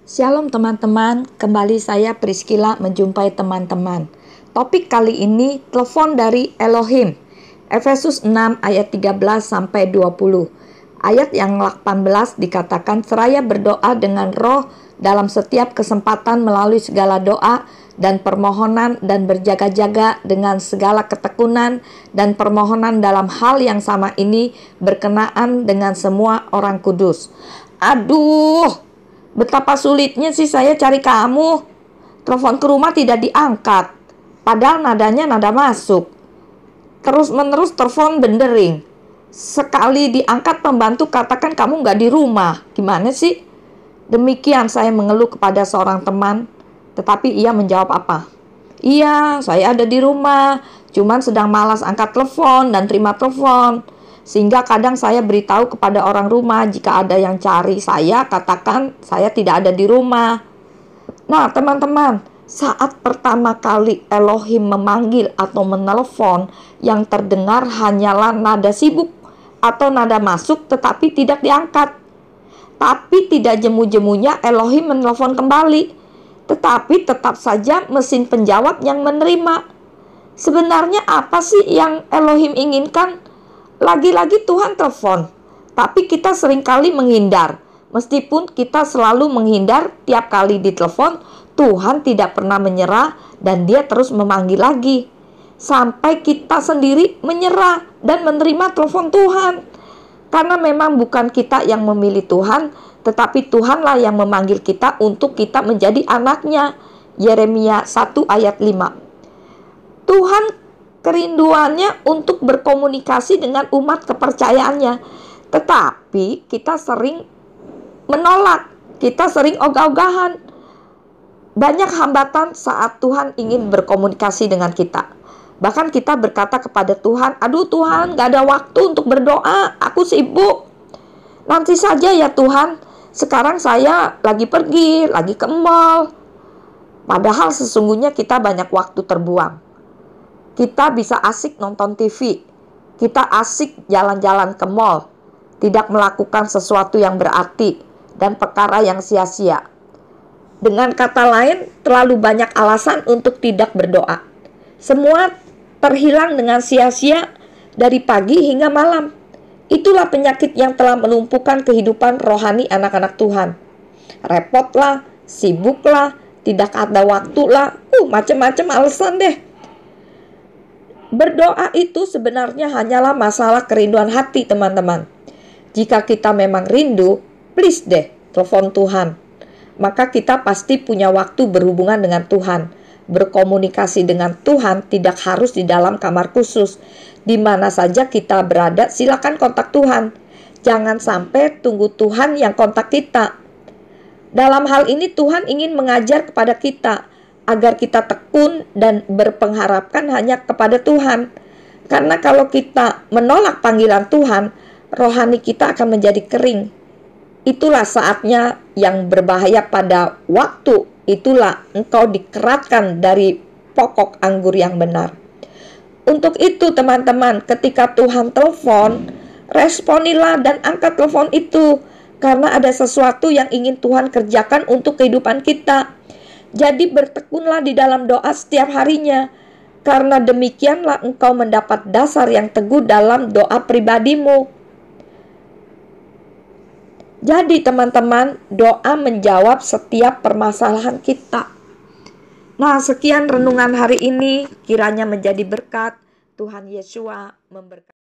Shalom teman-teman, kembali saya Priscilla menjumpai teman-teman. Topik kali ini telepon dari Elohim. Efesus 6 ayat 13 sampai 20. Ayat yang 18 dikatakan seraya berdoa dengan roh dalam setiap kesempatan melalui segala doa dan permohonan dan berjaga-jaga dengan segala ketekunan dan permohonan dalam hal yang sama ini berkenaan dengan semua orang kudus. Aduh, betapa sulitnya sih saya cari kamu. Telepon ke rumah tidak diangkat, padahal nadanya nada masuk. Terus-menerus telepon bendering. Sekali diangkat pembantu katakan kamu nggak di rumah. Gimana sih? Demikian saya mengeluh kepada seorang teman, tetapi ia menjawab apa? Iya, saya ada di rumah, cuman sedang malas angkat telepon dan terima telepon. Sehingga kadang saya beritahu kepada orang rumah jika ada yang cari saya, katakan saya tidak ada di rumah. Nah teman-teman, saat pertama kali Elohim memanggil atau menelpon, yang terdengar hanyalah nada sibuk atau nada masuk tetapi tidak diangkat. Tapi tidak jemu-jemunya Elohim menelpon kembali, tetapi tetap saja mesin penjawab yang menerima. Sebenarnya apa sih yang Elohim inginkan? Lagi-lagi Tuhan telepon, tapi kita seringkali menghindar. Meskipun kita selalu menghindar tiap kali ditelepon, Tuhan tidak pernah menyerah dan dia terus memanggil lagi. Sampai kita sendiri menyerah dan menerima telepon Tuhan. Karena memang bukan kita yang memilih Tuhan, tetapi Tuhanlah yang memanggil kita untuk kita menjadi anaknya. Yeremia 1 ayat 5. Tuhan kerinduannya untuk berkomunikasi dengan umat kepercayaannya. Tetapi kita sering menolak, kita sering ogah-ogahan. Banyak hambatan saat Tuhan ingin berkomunikasi dengan kita. Bahkan kita berkata kepada Tuhan, aduh Tuhan, gak ada waktu untuk berdoa, aku sibuk. Nanti saja ya Tuhan, sekarang saya lagi pergi, lagi ke mall. Padahal sesungguhnya kita banyak waktu terbuang. Kita bisa asik nonton TV, kita asik jalan-jalan ke mall, tidak melakukan sesuatu yang berarti dan perkara yang sia-sia. Dengan kata lain, terlalu banyak alasan untuk tidak berdoa. Semua terhilang dengan sia-sia dari pagi hingga malam. Itulah penyakit yang telah melumpuhkan kehidupan rohani anak-anak Tuhan. Repotlah, sibuklah, tidak ada waktulah, macam-macam alasan deh. Berdoa itu sebenarnya hanyalah masalah kerinduan hati teman-teman. Jika kita memang rindu, please deh telepon Tuhan. Maka kita pasti punya waktu berhubungan dengan Tuhan. Berkomunikasi dengan Tuhan tidak harus di dalam kamar khusus. Di mana saja kita berada, silakan kontak Tuhan. Jangan sampai tunggu Tuhan yang kontak kita. Dalam hal ini Tuhan ingin mengajar kepada kita agar kita tekun dan berpengharapkan hanya kepada Tuhan. Karena kalau kita menolak panggilan Tuhan, rohani kita akan menjadi kering. Itulah saatnya yang berbahaya pada waktu itulah engkau dikeratkan dari pokok anggur yang benar. Untuk itu teman-teman, ketika Tuhan telepon, responilah dan angkat telepon itu. Karena ada sesuatu yang ingin Tuhan kerjakan untuk kehidupan kita. Jadi bertekunlah di dalam doa setiap harinya. Karena demikianlah engkau mendapat dasar yang teguh dalam doa pribadimu. Jadi teman-teman, doa menjawab setiap permasalahan kita. Nah, sekian renungan hari ini. Kiranya menjadi berkat. Tuhan Yesus memberkati.